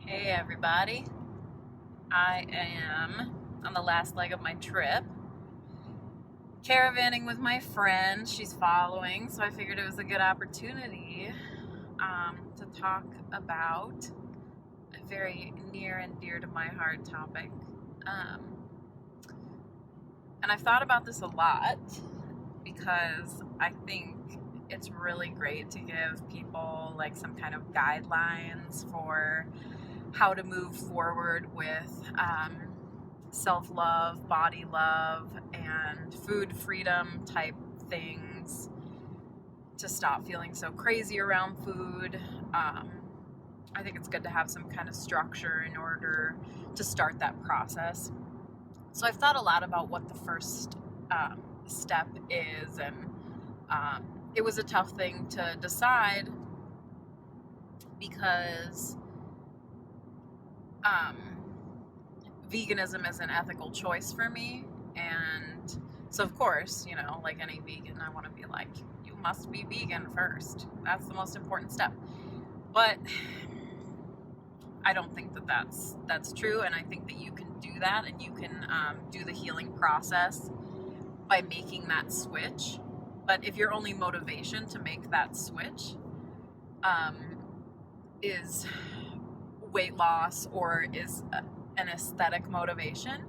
Hey everybody, I am on the last leg of my trip, caravanning with my friend. She's following, so I figured it was a good opportunity to talk about a very near and dear to my heart topic. Um, and I've thought about this a lot because I think it's really great to give people like some kind of guidelines for how to move forward with self-love, body love, and food freedom type things to stop feeling so crazy around food. I think it's good to have some kind of structure in order to start that process. So I've thought a lot about what the first step is, and it was a tough thing to decide because veganism is an ethical choice for me. And so, of course, like any vegan, I want to be like, you must be vegan first. That's the most important step. But I don't think that that's true. And I think that you can do that, and you can do the healing process by making that switch. But if your only motivation to make that switch is weight loss or is an aesthetic motivation,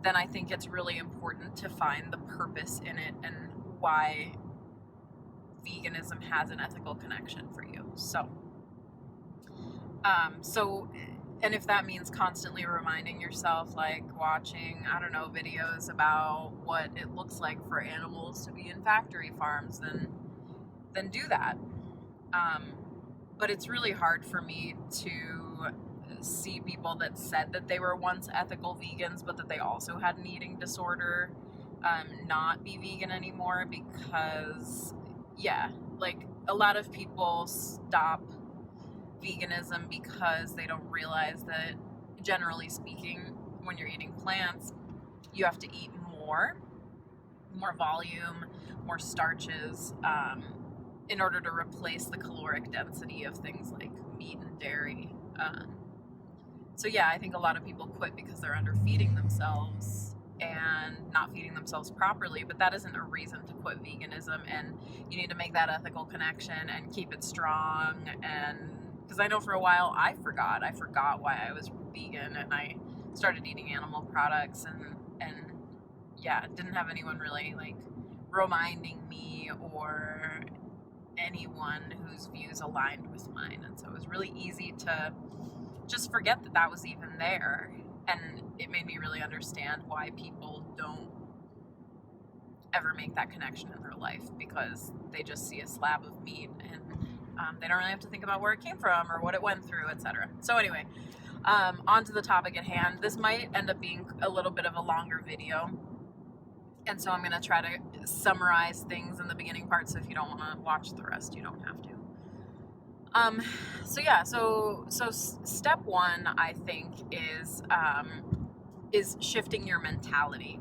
then I think it's really important to find the purpose in it and why veganism has an ethical connection for you. And if that means constantly reminding yourself, like watching, I don't know, videos about what it looks like for animals to be in factory farms, then do that. But it's really hard for me to see people that said that they were once ethical vegans, but that they also had an eating disorder, not be vegan anymore, because, yeah, like a lot of people stop veganism because they don't realize that, generally speaking, when you're eating plants, you have to eat more volume, more starches, in order to replace the caloric density of things like meat and dairy. So yeah, I think a lot of people quit because they're underfeeding themselves and not feeding themselves properly, but that isn't a reason to quit veganism. And you need to make that ethical connection and keep it strong. And because I know for a while I forgot why I was vegan, and I started eating animal products, and yeah, didn't have anyone really like reminding me, or anyone whose views aligned with mine. And so it was really easy to just forget that was even there. And it made me really understand why people don't ever make that connection in their life, because they just see a slab of meat, and they don't really have to think about where it came from or what it went through, etc. So anyway, on to the topic at hand. This might end up being a little bit of a longer video, and so I'm going to try to summarize things in the beginning part, so if you don't want to watch the rest, you don't have to. So step one, I think, is shifting your mentality.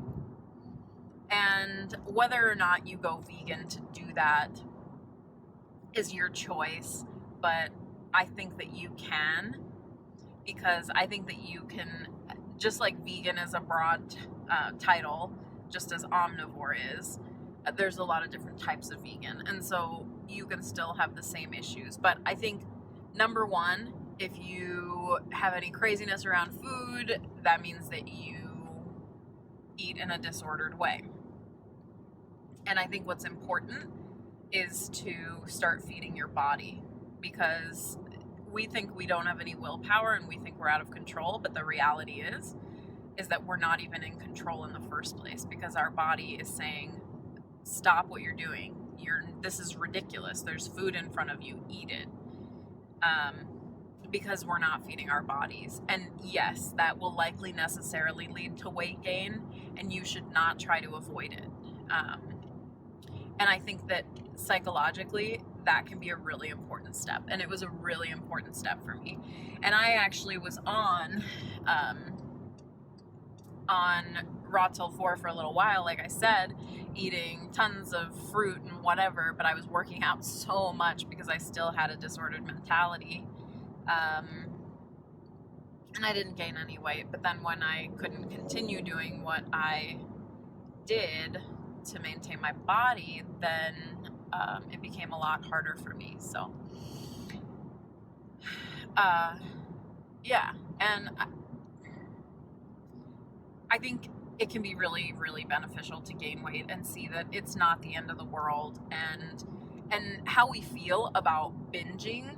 And whether or not you go vegan to do that is your choice, but I think that you can, because I think that you can, just like vegan is a broad title, just as omnivore is, there's a lot of different types of vegan, and so you can still have the same issues. But I think, number one, if you have any craziness around food, that means that you eat in a disordered way. And I think what's important is to start feeding your body, because we think we don't have any willpower and we think we're out of control, but the reality is that we're not even in control in the first place, because our body is saying, stop what you're doing. This is ridiculous. There's food in front of you. Eat it. Because we're not feeding our bodies. And yes, that will likely necessarily lead to weight gain, and you should not try to avoid it. And I think that psychologically, that can be a really important step. And it was a really important step for me. And I actually was on Raw Till 4 for a little while, like I said, eating tons of fruit and whatever, but I was working out so much because I still had a disordered mentality. and I didn't gain any weight. But then when I couldn't continue doing what I did to maintain my body, then it became a lot harder for me. So, yeah, and I think it can be really, really beneficial to gain weight and see that it's not the end of the world, and how we feel about binging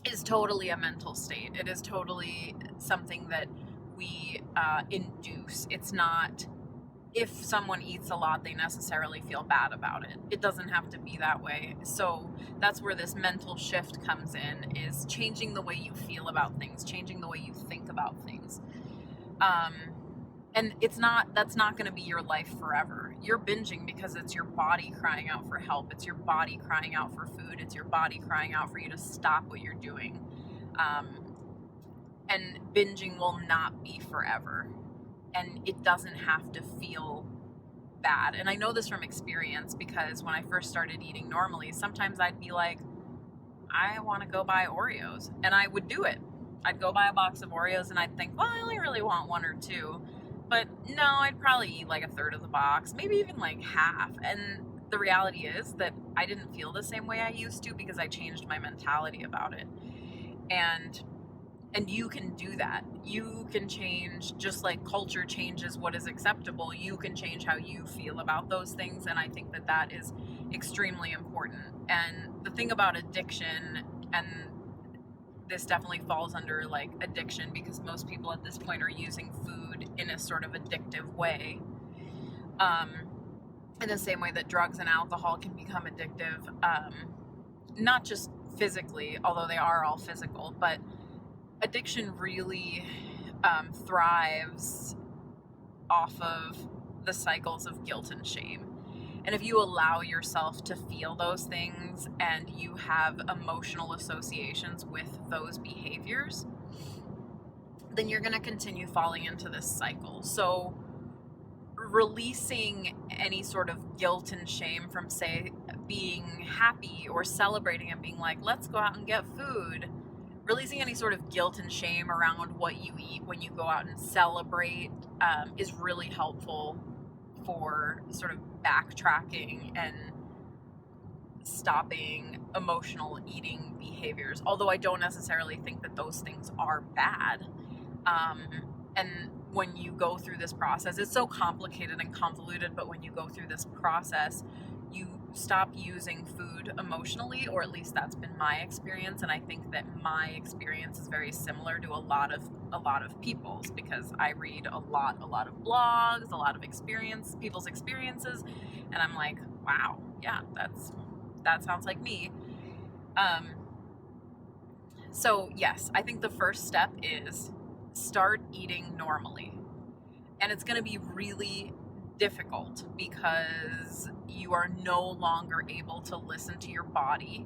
is totally a mental state. It is totally something that we induce. It's not, if someone eats a lot, they necessarily feel bad about it. It doesn't have to be that way. So that's where this mental shift comes in, is changing the way you feel about things, changing the way you think about things. And that's not going to be your life forever. You're binging because it's your body crying out for help. It's your body crying out for food. It's your body crying out for you to stop what you're doing. And binging will not be forever. And it doesn't have to feel bad. And I know this from experience, because when I first started eating normally, sometimes I'd be like, I want to go buy Oreos. And I would do it. I'd go buy a box of Oreos and I'd think, well, I only really want one or two. But no, I'd probably eat like a third of the box, maybe even like half. And the reality is that I didn't feel the same way I used to, because I changed my mentality about it. And you can do that. You can change, just like culture changes what is acceptable. You can change how you feel about those things. And I think that that is extremely important. And the thing about addiction, and this definitely falls under like addiction, because most people at this point are using food in a sort of addictive way. In the same way that drugs and alcohol can become addictive, not just physically, although they are all physical, but addiction really thrives off of the cycles of guilt and shame. And if you allow yourself to feel those things and you have emotional associations with those behaviors, then you're going to continue falling into this cycle. So releasing any sort of guilt and shame from, say, being happy or celebrating and being like, let's go out and get food, releasing any sort of guilt and shame around what you eat when you go out and celebrate is really helpful for sort of backtracking and stopping emotional eating behaviors. Although I don't necessarily think that those things are bad. And when you go through this process, it's so complicated and convoluted, but when you go through this process, you stop using food emotionally, or at least that's been my experience. And I think that my experience is very similar to a lot of people's, because I read a lot of blogs, a lot of people's experiences, and I'm like, wow, yeah, that sounds like me. So yes, I think the first step is start eating normally. And it's going to be really difficult, because you are no longer able to listen to your body,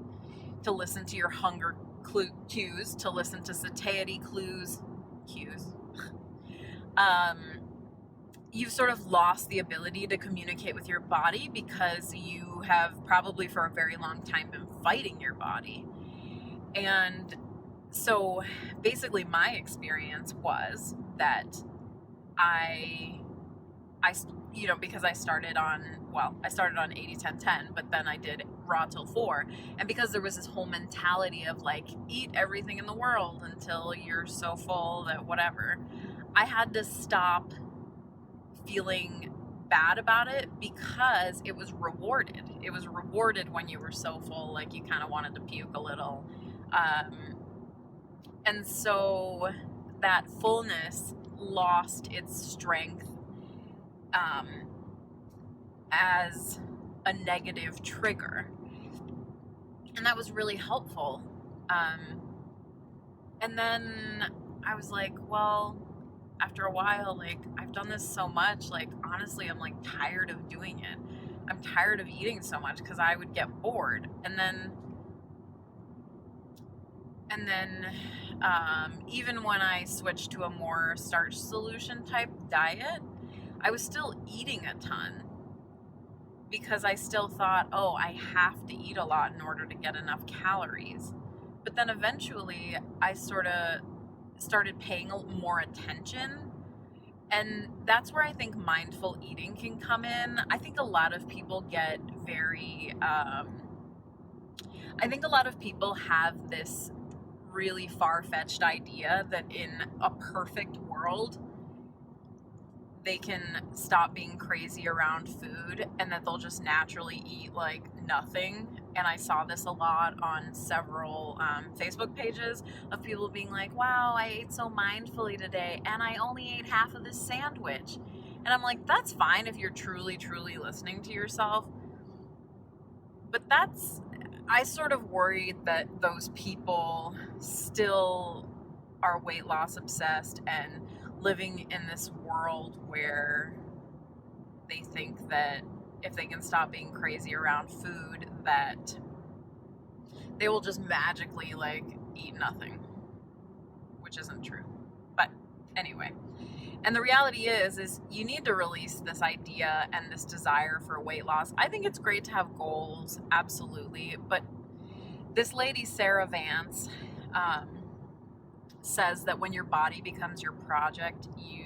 to listen to your hunger cues, to listen to satiety cues. You've sort of lost the ability to communicate with your body, because you have probably for a very long time been fighting your body. And so basically my experience was that I because I started on 80-10-10, but then I did raw till 4. And because there was this whole mentality of like, eat everything in the world until you're so full that whatever, I had to stop feeling bad about it, because it was rewarded. It was rewarded when you were so full, like you kind of wanted to puke a little. And so that fullness lost its strength as a negative trigger. And that was really helpful. And then I was like, well, after a while, like, I've done this so much, like, honestly, I'm like tired of doing it. I'm tired of eating so much, because I would get bored. And then even when I switched to a more starch solution type diet, I was still eating a ton, because I still thought, oh, I have to eat a lot in order to get enough calories. But then eventually I sort of started paying more attention. And that's where I think mindful eating can come in. I think a lot of people get very, I think a lot of people have this really far-fetched idea that in a perfect world, they can stop being crazy around food and that they'll just naturally eat like nothing. And I saw this a lot on several Facebook pages of people being like, wow, I ate so mindfully today and I only ate half of this sandwich. And I'm like, that's fine if you're truly, truly listening to yourself. But I sort of worried that those people still are weight loss obsessed and living in this world where they think that if they can stop being crazy around food, that they will just magically like eat nothing, which isn't true. But anyway, and the reality is you need to release this idea and this desire for weight loss. I think it's great to have goals, absolutely, but this lady, Sarah Vance, says that when your body becomes your project, you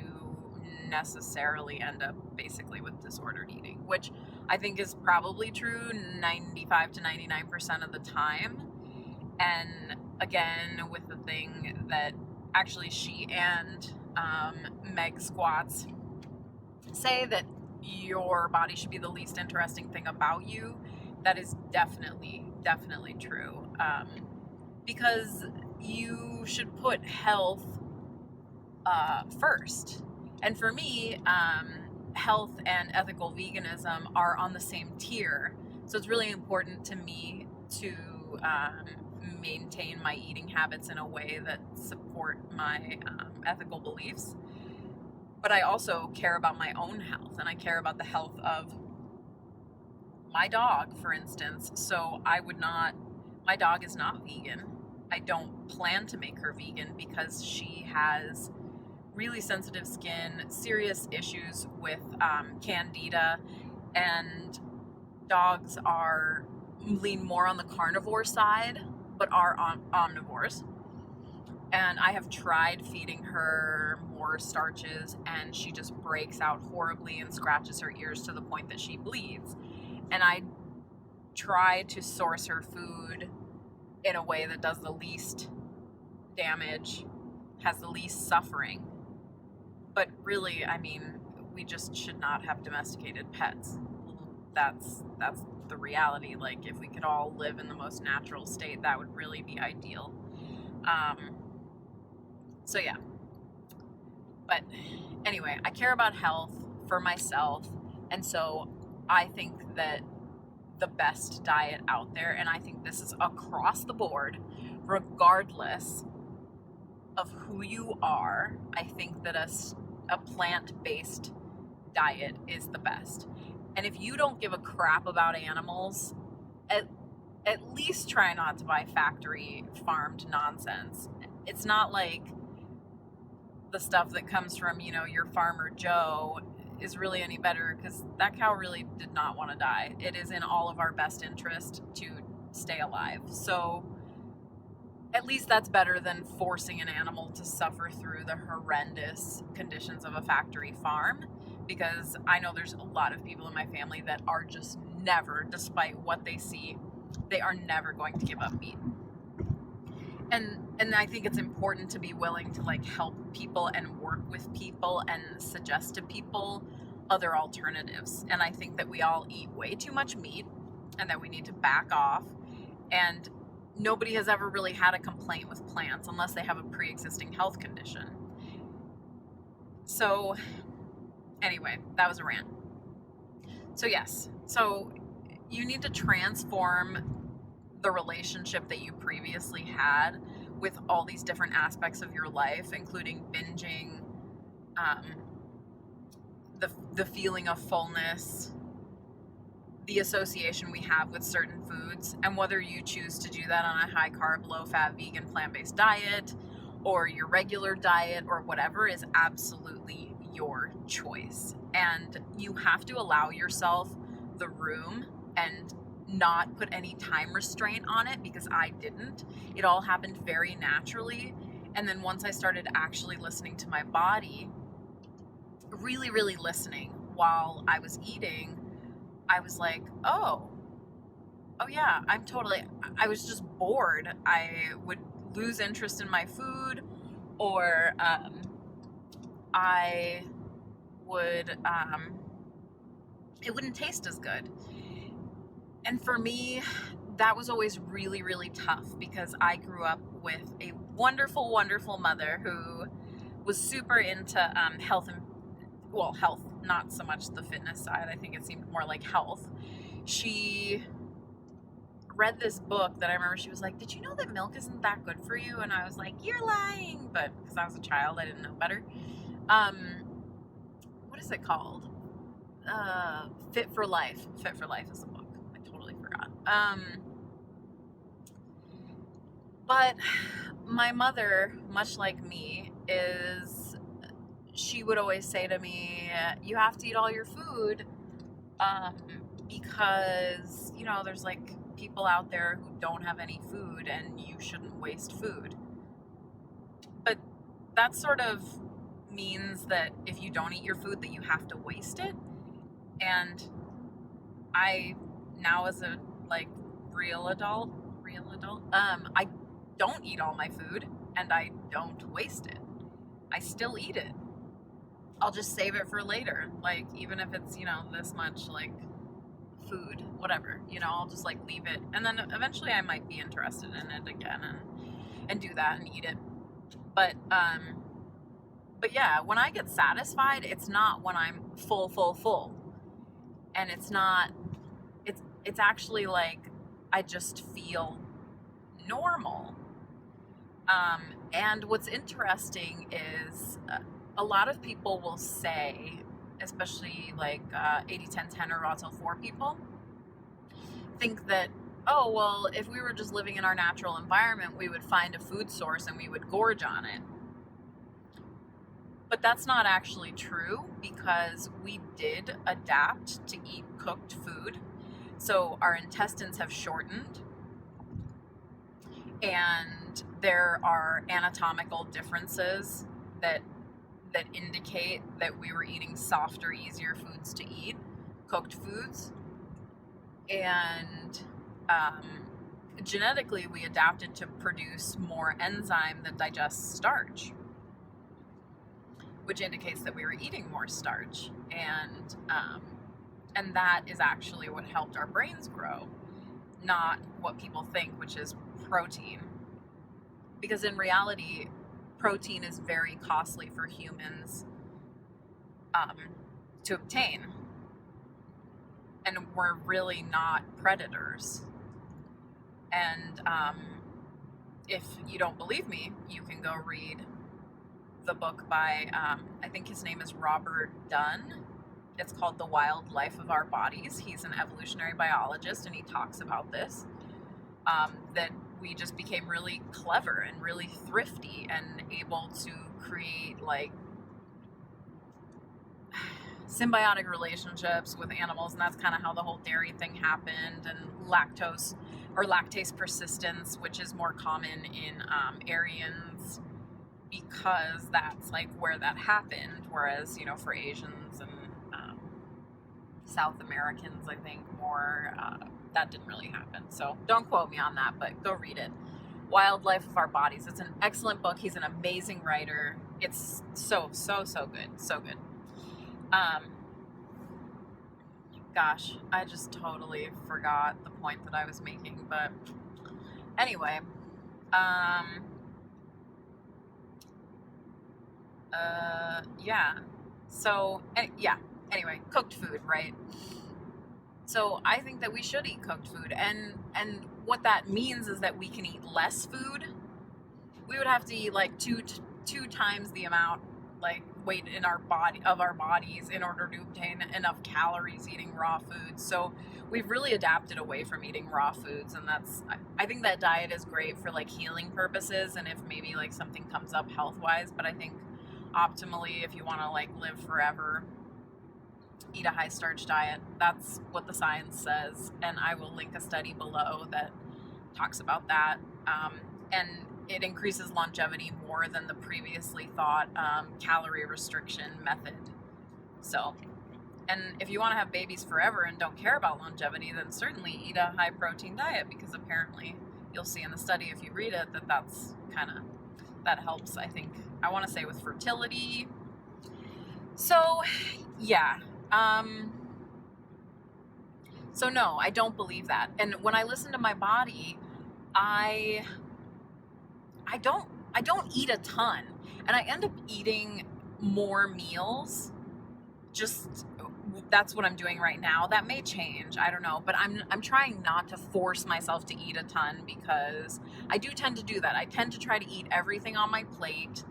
necessarily end up basically with disordered eating, which I think is probably true 95 to 99% of the time. And again, with the thing that actually she and Meg Squats say that your body should be the least interesting thing about you, that is definitely true. Because you should put health first. And for me, health and ethical veganism are on the same tier. So it's really important to me to maintain my eating habits in a way that support my ethical beliefs. But I also care about my own health, and I care about the health of my dog, for instance. So my dog is not vegan. I don't plan to make her vegan because she has really sensitive skin, serious issues with candida, and dogs lean more on the carnivore side, but are omnivores. And I have tried feeding her more starches, and she just breaks out horribly and scratches her ears to the point that she bleeds. And I try to source her food in a way that does the least damage, has the least suffering. But really, I mean, we just should not have domesticated pets. That's the reality. Like, if we could all live in the most natural state, that would really be ideal. So yeah. But anyway, I care about health for myself, and so I think that the best diet out there, and I think this is across the board, regardless of who you are, I think that a plant-based diet is the best. And if you don't give a crap about animals, at least try not to buy factory farmed nonsense. It's not like the stuff that comes from, your farmer Joe is really any better, because that cow really did not want to die. It is in all of our best interest to stay alive. So at least that's better than forcing an animal to suffer through the horrendous conditions of a factory farm, because I know there's a lot of people in my family that are just never, despite what they see, they are never going to give up meat. And I think it's important to be willing to help people and work with people and suggest to people other alternatives. And I think that we all eat way too much meat and that we need to back off. And nobody has ever really had a complaint with plants unless they have a pre-existing health condition. So anyway, that was a rant. So yes, so you need to transform the relationship that you previously had with all these different aspects of your life, including binging, the feeling of fullness, the association we have with certain foods, and whether you choose to do that on a high carb, low fat, vegan, plant-based diet or your regular diet or whatever is absolutely your choice. And you have to allow yourself the room and not put any time restraint on it, because I didn't. It all happened very naturally, And then once I started actually listening to my body, really, really listening while I was eating, I was like, oh yeah, I was just bored. I would lose interest in my food, or I would, it wouldn't taste as good. And for me, that was always really, really tough because I grew up with a wonderful, wonderful mother who was super into health and, well, health, not so much the fitness side. I think it seemed more like health. She read this book that I remember she was like, did you know that milk isn't that good for you? And I was like, you're lying. But because I was a child, I didn't know better. What is it called? Fit for Life. Fit for Life is the book. I totally forgot. But my mother, much like me, she would always say to me, you have to eat all your food, because, there's like people out there who don't have any food and you shouldn't waste food. But that sort of means that if you don't eat your food, that you have to waste it. And I, now as a real adult, I don't eat all my food and I don't waste it. I still eat it. I'll just save it for later. Even if it's, this much food, whatever, I'll just leave it. And then eventually I might be interested in it again and do that and eat it. But yeah, when I get satisfied, it's not when I'm full. And it's not, it's actually I just feel normal. And what's interesting is a lot of people will say, especially 80-10-10 or Raw 4 people, think that, oh, well, if we were just living in our natural environment, we would find a food source and we would gorge on it. But that's not actually true, because we did adapt to eat cooked food. So our intestines have shortened, and there are anatomical differences that indicate that we were eating softer, easier foods to eat, cooked foods. And genetically, we adapted to produce more enzyme that digests starch, which indicates that we were eating more starch. And that is actually what helped our brains grow, not what people think, which is protein. Because in reality, protein is very costly for humans to obtain. And we're really not predators. And if you don't believe me, you can go read the book by, I think his name is Robert Dunn. It's called The Wild Life of Our Bodies. He's an evolutionary biologist, and he talks about this, that we just became really clever and really thrifty and able to create symbiotic relationships with animals. And that's kind of how the whole dairy thing happened, and lactase persistence, which is more common in Aryans, because that's where that happened. Whereas, for Asians and South Americans, I think more, that didn't really happen. So don't quote me on that, but go read it. Wild Life of Our Bodies. It's an excellent book. He's an amazing writer. It's so good. So good. Gosh, I just totally forgot the point that I was making, but anyway, yeah. So, anyway, cooked food, right? So I think that we should eat cooked food, and what that means is that we can eat less food. We would have to eat two times the amount weight in our bodies in order to obtain enough calories eating raw foods. So we've really adapted away from eating raw foods, and I think that diet is great for healing purposes, and if maybe something comes up health wise. But I think optimally, if you want to live forever, eat a high starch diet. That's what the science says, and I will link a study below that talks about that. And it increases longevity more than the previously thought calorie restriction method. So, and if you want to have babies forever and don't care about longevity, then certainly eat a high protein diet, because apparently you'll see in the study, if you read it, that helps, I think. I want to say with fertility. So, yeah. So no, I don't believe that. And when I listen to my body, I don't eat a ton, and I end up eating more meals. Just that's what I'm doing right now. That may change, I don't know, but I'm trying not to force myself to eat a ton, because I do tend to do that. I tend to try to eat everything on my plate,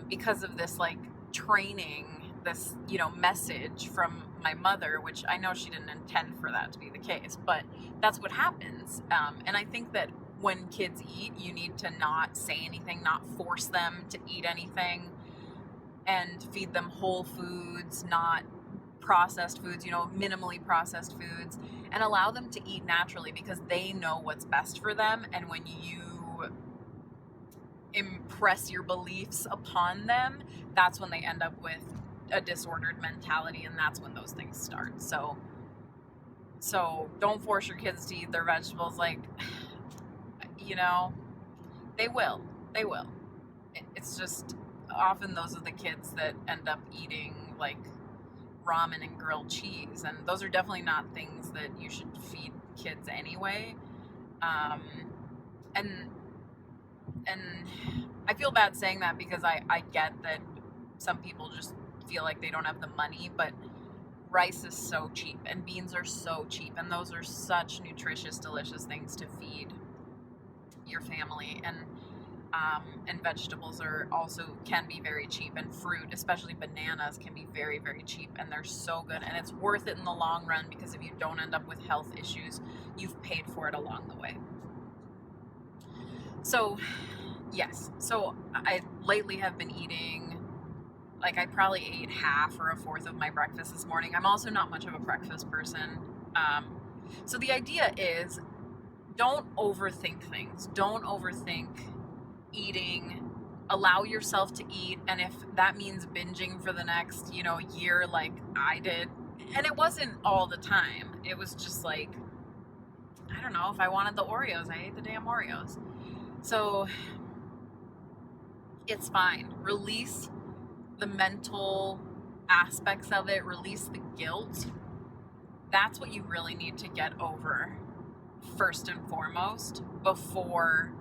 because of this like training, this message from my mother, which I know she didn't intend for that to be the case, but that's what happens. And I think that when kids eat, you need to not say anything, not force them to eat anything, and feed them whole foods, not processed foods, minimally processed foods, and allow them to eat naturally, because they know what's best for them. And when you impress your beliefs upon them, that's when they end up with a disordered mentality, and that's when those things start. So don't force your kids to eat their vegetables. Like, they will. It's just often those are the kids that end up eating like ramen and grilled cheese, and those are definitely not things that you should feed kids anyway. And I feel bad saying that, because I get that some people just feel like they don't have the money, but rice is so cheap and beans are so cheap, and those are such nutritious, delicious things to feed your family. And vegetables can be very cheap, and fruit, especially bananas, can be very, very cheap, and they're so good, and it's worth it in the long run, because if you don't end up with health issues, you've paid for it along the way. So yes, so I lately have been eating, like, I probably ate half or a fourth of my breakfast this morning. I'm also not much of a breakfast person. So the idea is, don't overthink things. Don't overthink eating. Allow yourself to eat. And if that means binging for the next, year, like I did, and it wasn't all the time. It was just like, I don't know, if I wanted the Oreos, I ate the damn Oreos. So it's fine. Release the mental aspects of it. Release the guilt. That's what you really need to get over first and foremost, before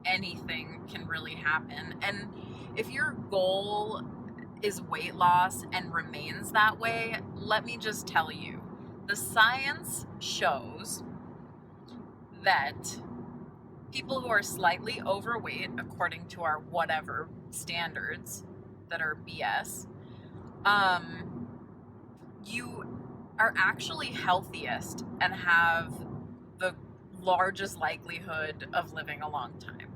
anything can really happen. And if your goal is weight loss and remains that way, let me just tell you, the science shows that people who are slightly overweight, according to our whatever standards that are BS, you are actually healthiest and have the largest likelihood of living a long time.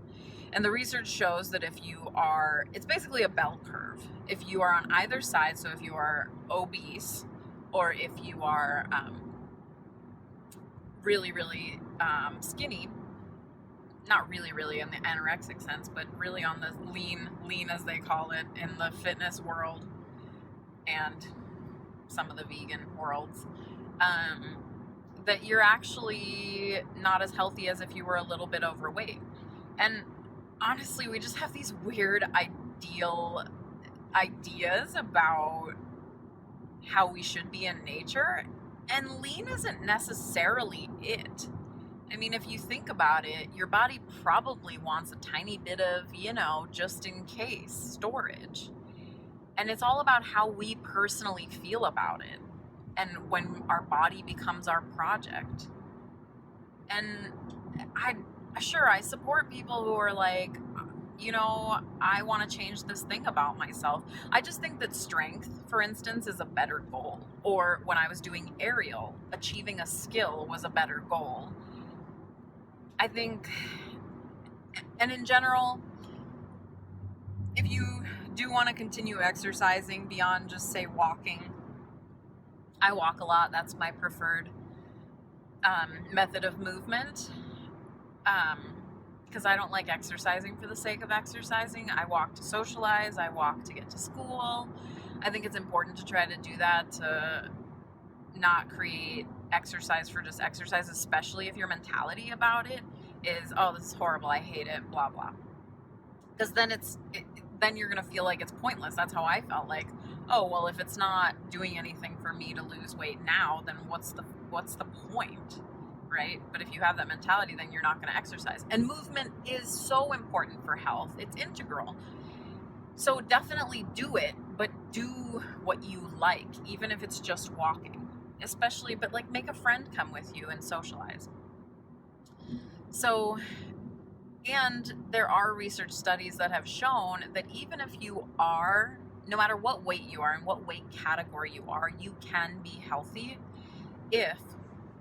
And the research shows that it's basically a bell curve. If you are on either side, so if you are obese, or if you are really, really skinny, not really, really in the anorexic sense, but really on the lean as they call it in the fitness world and some of the vegan worlds, that you're actually not as healthy as if you were a little bit overweight. And honestly, we just have these weird ideas about how we should be in nature, and lean isn't necessarily it. I mean, if you think about it, your body probably wants a tiny bit of, just in case storage. And it's all about how we personally feel about it, and when our body becomes our project. And I support people who are like, I want to change this thing about myself. I just think that strength, for instance, is a better goal. Or when I was doing aerial, achieving a skill was a better goal. I think, and in general, if you do want to continue exercising beyond just, say, walking, I walk a lot. That's my preferred method of movement. Because because I don't like exercising for the sake of exercising. I walk to socialize, I walk to get to school. I think it's important to try to do that, to not create exercise for just exercise, especially if your mentality about it is, oh, this is horrible, I hate it, blah blah. Because then you're gonna feel like it's pointless. That's how I felt. Like, oh well, if it's not doing anything for me to lose weight now, then what's the point, right? But if you have that mentality, then you're not going to exercise. And movement is so important for health. It's integral. So definitely do it, but do what you like, even if it's just walking. Especially, but like, make a friend come with you and socialize. So, and there are research studies that have shown that even if you are, no matter what weight you are and what weight category you are, you can be healthy if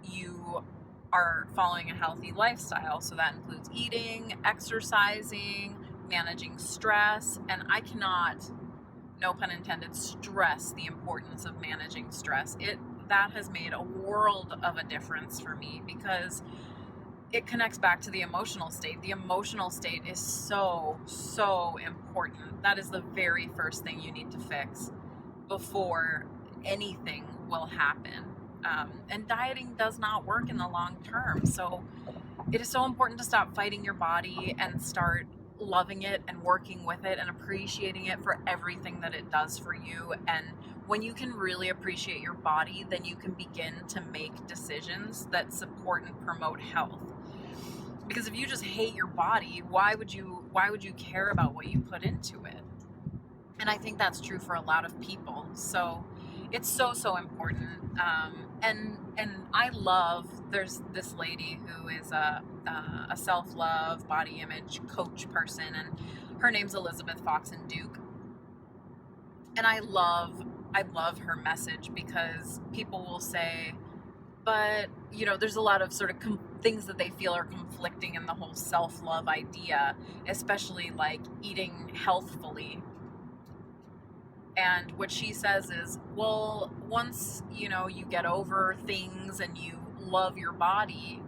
you are following a healthy lifestyle. So that includes eating, exercising, managing stress. And I cannot, no pun intended, stress the importance of managing stress. That has made a world of a difference for me, because it connects back to the emotional state. The emotional state is so, so important. That is the very first thing you need to fix before anything will happen. And dieting does not work in the long term. So it is so important to stop fighting your body and start loving it and working with it and appreciating it for everything that it does for you. And when you can really appreciate your body, then you can begin to make decisions that support and promote health. Because if you just hate your body, why would you care about what you put into it? And I think that's true for a lot of people. So it's so, so important. And I love, there's this lady who is a self-love, body image coach person, and her name's Elizabeth Foxen-Duke. And I love her message, because people will say, but, there's a lot of sort of things that they feel are conflicting in the whole self-love idea, especially like eating healthfully. And what she says is, well, once, you get over things and you love your body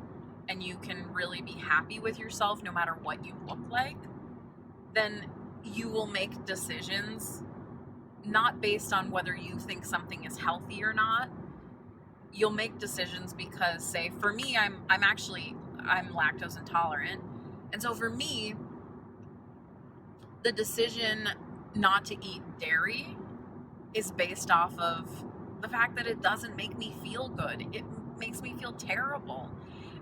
and you can really be happy with yourself no matter what you look like, then you will make decisions not based on whether you think something is healthy or not. You'll make decisions because, say, for me, I'm lactose intolerant. And so for me, the decision not to eat dairy is based off of the fact that it doesn't make me feel good. It makes me feel terrible.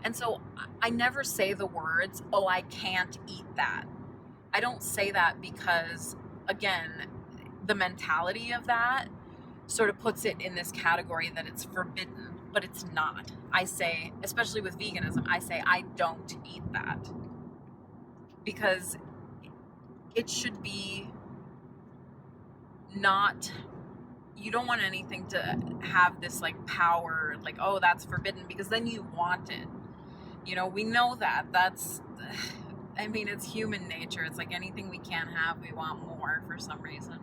And so I never say the words, oh, I can't eat that. I don't say that because, again, the mentality of that sort of puts it in this category that it's forbidden, but it's not. I say, especially with veganism, I say I don't eat that, because it should be not, you don't want anything to have this like power, like, oh, that's forbidden, because then you want it. We know that's, it's human nature. It's like anything we can't have, we want more for some reason.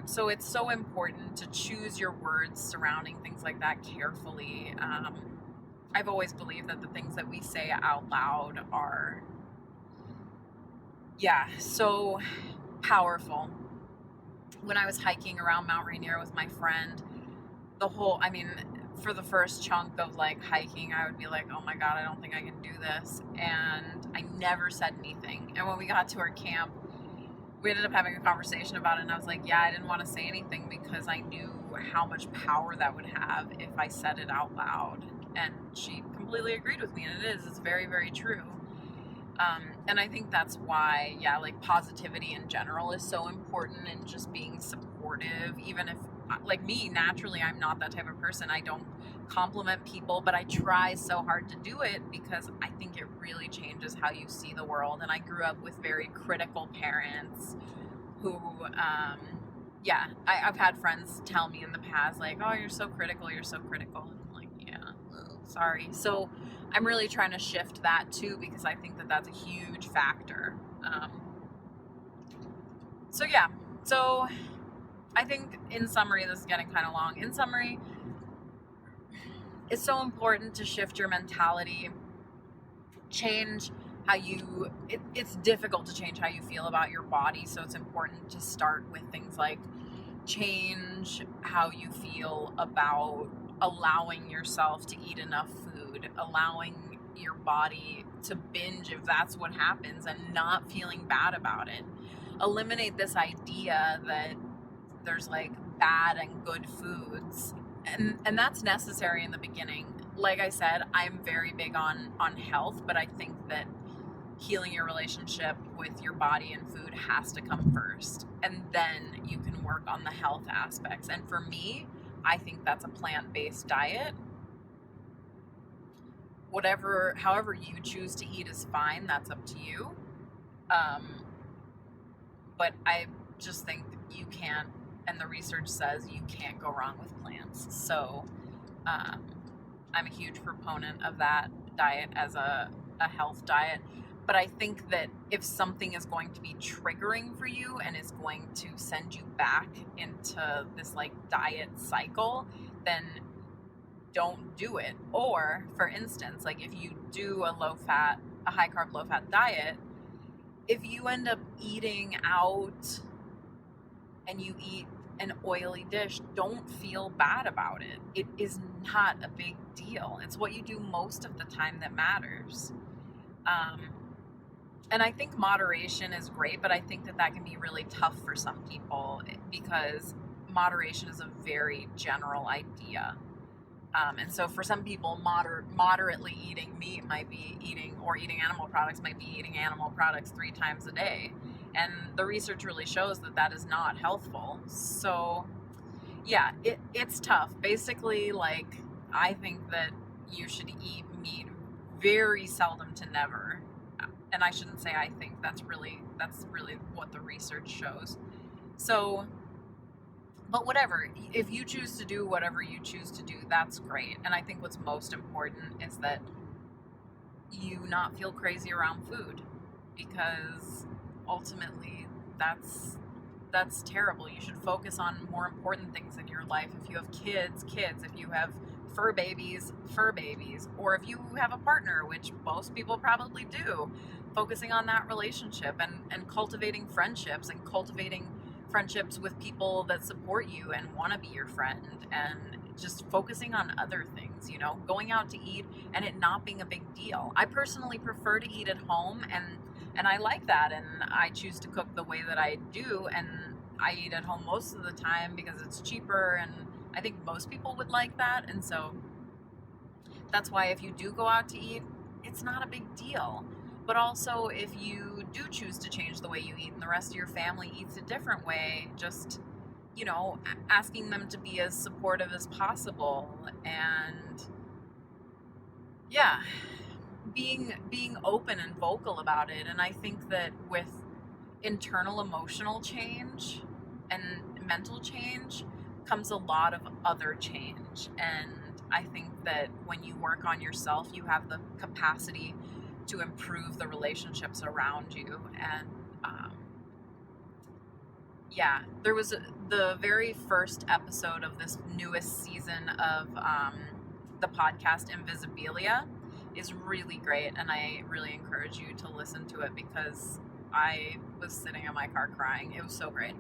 So it's so important to choose your words surrounding things like that carefully. I've always believed that the things that we say out loud are, so powerful. When I was hiking around Mount Rainier with my friend, for the first chunk of like hiking, I would be like, oh my God, I don't think I can do this. And I never said anything. And when we got to our camp, we ended up having a conversation about it, and I was like, I didn't want to say anything because I knew how much power that would have if I said it out loud. And she completely agreed with me, and it's very, very true. And I think that's why, like positivity in general is so important, and just being supportive, even if, like me, naturally, I'm not that type of person. I don't compliment people, but I try so hard to do it because I think it really changes how you see the world. And I grew up with very critical parents who, I've had friends tell me in the past, like, oh, you're so critical. And I'm like, sorry. So I'm really trying to shift that too, because I think that that's a huge factor. So I think in summary, this is getting kind of long. In summary, it's so important to shift your mentality, change it's difficult to change how you feel about your body. So it's important to start with things like change how you feel about allowing yourself to eat enough food, allowing your body to binge if that's what happens, and not feeling bad about it. Eliminate this idea that there's like bad and good foods, and that's necessary in the beginning. Like I said, I'm very big on health, but I think that healing your relationship with your body and food has to come first, and then you can work on the health aspects. And for me, I think that's a plant-based diet. However you choose to eat is fine. That's up to you. But I just think you can't, and the research says you can't go wrong with plants. So I'm a huge proponent of that diet as a health diet. But I think that if something is going to be triggering for you and is going to send you back into this like diet cycle, then don't do it. Or for instance, like if you do a high carb, low fat diet, if you end up eating out and you eat an oily dish, don't feel bad about it. It is not a big deal. It's what you do most of the time that matters. And I think moderation is great, but I think that can be really tough for some people because moderation is a very general idea. And so for some people, moderately eating meat might be eating animal products might be eating animal products 3 times a day. And the research really shows that is not healthful. So yeah, it's tough. Basically, like, I think that you should eat meat very seldom to never. And I shouldn't say I think, that's really what the research shows. So, but whatever, if you choose to do whatever you choose to do, that's great. And I think what's most important is that you not feel crazy around food, because ultimately that's terrible. You should focus on more important things in your life. If you have kids, if you have fur babies, or if you have a partner, which most people probably do, focusing on that relationship and cultivating friendships with people that support you and want to be your friend, and just focusing on other things, going out to eat and it not being a big deal. I personally prefer to eat at home, and I like that, and I choose to cook the way that I do, and I eat at home most of the time because it's cheaper, and I think most people would like that. And so that's why if you do go out to eat, it's not a big deal. But also, if you do choose to change the way you eat and the rest of your family eats a different way, just, asking them to be as supportive as possible, and yeah, being open and vocal about it. And I think that with internal emotional change and mental change comes a lot of other change. And I think that when you work on yourself, you have the capacity to improve the relationships around you. And there was the very first episode of this newest season of the podcast Invisibilia is really great, and I really encourage you to listen to it, because I was sitting in my car crying. It was so great.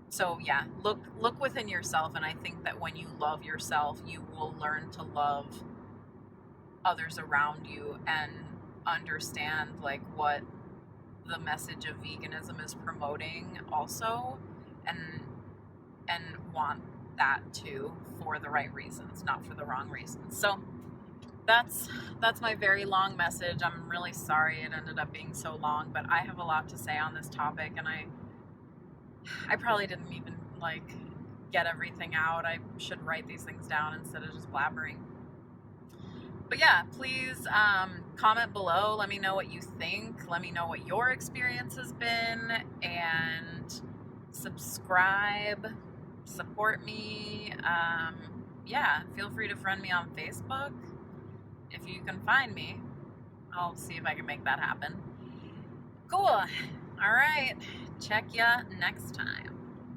So yeah, look within yourself, and I think that when you love yourself, you will learn to love others around you and understand like what the message of veganism is promoting also, and want that too, for the right reasons, not for the wrong reasons. So that's my very long message. I'm really sorry it ended up being so long, but I have a lot to say on this topic, and I probably didn't even like get everything out. I should write these things down instead of just blabbering. But yeah, please comment below. Let me know what you think. Let me know what your experience has been, and subscribe, support me. Feel free to friend me on Facebook if you can find me. I'll see if I can make that happen. Cool. All right. Check ya next time.